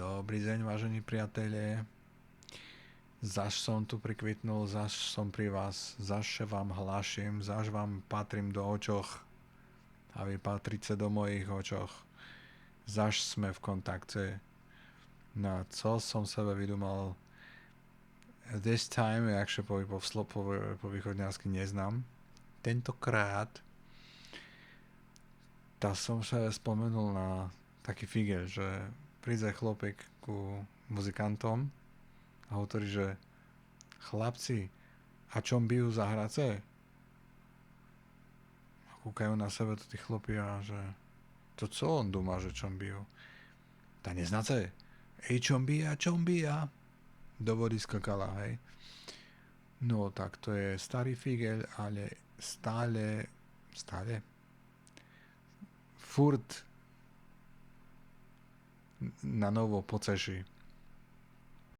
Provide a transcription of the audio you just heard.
Dobrý deň, vážení priatelé. Zaž som tu prikvitnul, zaž som pri vás, zaž vám hlášim, zaž vám patrím do očoch a vy patríte do mojich očoch. Zaž sme v kontakte. No, co som sebe vydumal this time, jakže po východňarsky neznám. Tentokrát som sa spomenul na taký figel, že príde chlopek ku muzikantom a hovorí, že chlapci, a čom bijú za hrace? A kúkajú na sebe tí chlopi a že to co on dúma, že čom bijú? Ta neznáte? Ej, čom bija? Do vody skakala, hej. No tak to je starý figel, ale stále furt na novo poceší.